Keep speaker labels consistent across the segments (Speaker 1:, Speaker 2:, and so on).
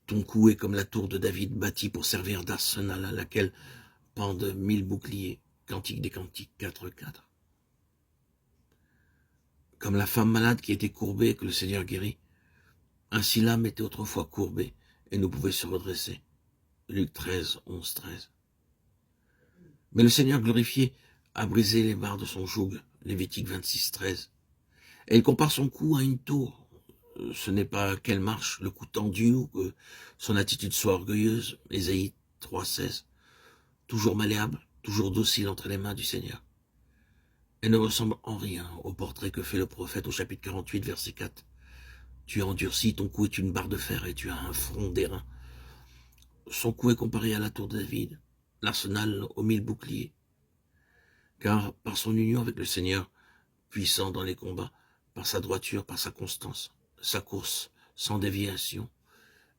Speaker 1: Ton cou est comme la tour de David bâtie pour servir d'arsenal à laquelle pendent 1000 boucliers. Cantique des Cantiques 4:4. Comme la femme malade qui était courbée et que le Seigneur guérit, ainsi l'âme était autrefois courbée et ne pouvait se redresser. Luc 13, 11, 13. Mais le Seigneur glorifié a brisé les barres de son joug. Lévitique 26, 13. Et il compare son cou à une tour. Ce n'est pas qu'elle marche, le cou tendu, ou que son attitude soit orgueilleuse. Ésaïe 3, 16. Toujours malléable, toujours docile entre les mains du Seigneur. Elle ne ressemble en rien au portrait que fait le prophète au chapitre 48, verset 4. Tu as endurci, ton cou est une barre de fer et tu as un front d'airain. Son cou est comparé à la tour de David, l'arsenal aux 1000 boucliers. Car par son union avec le Seigneur, puissant dans les combats, par sa droiture, par sa constance, sa course sans déviation,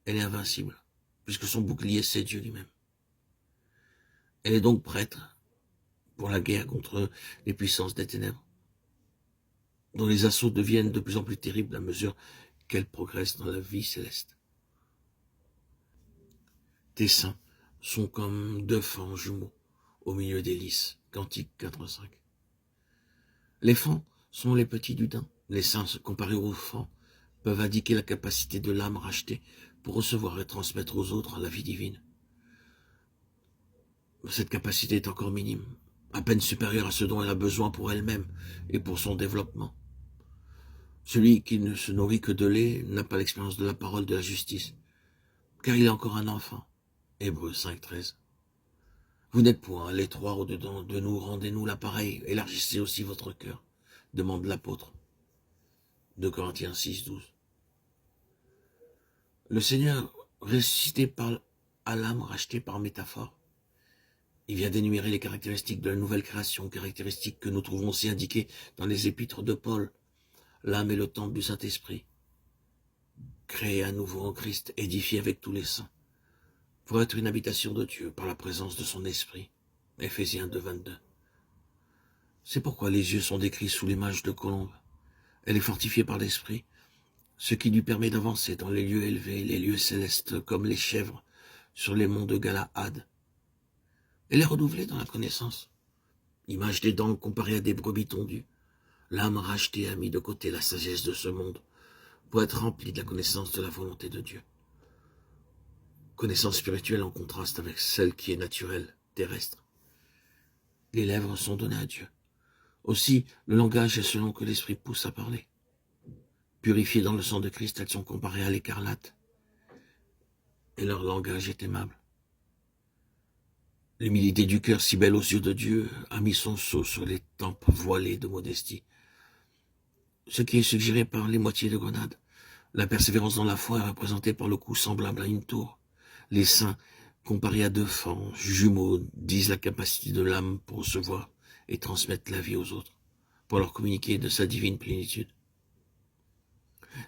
Speaker 1: elle est invincible, puisque son bouclier c'est Dieu lui-même. Elle est donc prête pour la guerre contre les puissances des ténèbres, dont les assauts deviennent de plus en plus terribles à mesure qu'elle progresse dans la vie céleste. Tes seins sont comme 2 fans jumeaux au milieu des lys. Cantique 4:5. Les fans sont les petits du daim. Les seins, comparés aux fans, peuvent indiquer la capacité de l'âme rachetée pour recevoir et transmettre aux autres la vie divine. Cette capacité est encore minime, à peine supérieure à ce dont elle a besoin pour elle-même et pour son développement. Celui qui ne se nourrit que de lait n'a pas l'expérience de la parole de la justice, car il est encore un enfant. Hébreux 5:13. Vous n'êtes point à l'étroit au-dedans de nous, rendez-nous l'appareil, élargissez aussi votre cœur, demande l'apôtre. 2 Corinthiens 6:12. Le Seigneur, ressuscité par à l'âme rachetée par métaphore, il vient d'énumérer les caractéristiques de la nouvelle création, caractéristiques que nous trouvons aussi indiquées dans les épîtres de Paul. L'âme est le temple du Saint-Esprit, créé à nouveau en Christ, édifié avec tous les saints, pour être une habitation de Dieu par la présence de son Esprit. Éphésiens 2:22. C'est pourquoi les yeux sont décrits sous l'image de colombe. Elle est fortifiée par l'Esprit, ce qui lui permet d'avancer dans les lieux élevés, les lieux célestes, comme les chèvres sur les monts de Galaad. Elle est renouvelée dans la connaissance. Image des dents comparée à des brebis tondues. L'âme rachetée a mis de côté la sagesse de ce monde pour être remplie de la connaissance de la volonté de Dieu. Connaissance spirituelle en contraste avec celle qui est naturelle, terrestre. Les lèvres sont données à Dieu. Aussi, le langage est selon que l'esprit pousse à parler. Purifiées dans le sang de Christ, elles sont comparées à l'écarlate. Et leur langage est aimable. L'humilité du cœur, si belle aux yeux de Dieu, a mis son sceau sur les tempes voilées de modestie. Ce qui est suggéré par les moitiés de grenade. La persévérance dans la foi est représentée par le cou semblable à une tour. Les seins, comparés à 2 fans jumeaux, disent la capacité de l'âme pour recevoir et transmettre la vie aux autres, pour leur communiquer de sa divine plénitude.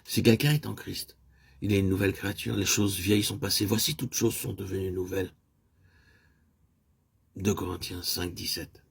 Speaker 1: Si quelqu'un est en Christ, il est une nouvelle créature, les choses vieilles sont passées, voici toutes choses sont devenues nouvelles. 2 Corinthiens 5:17.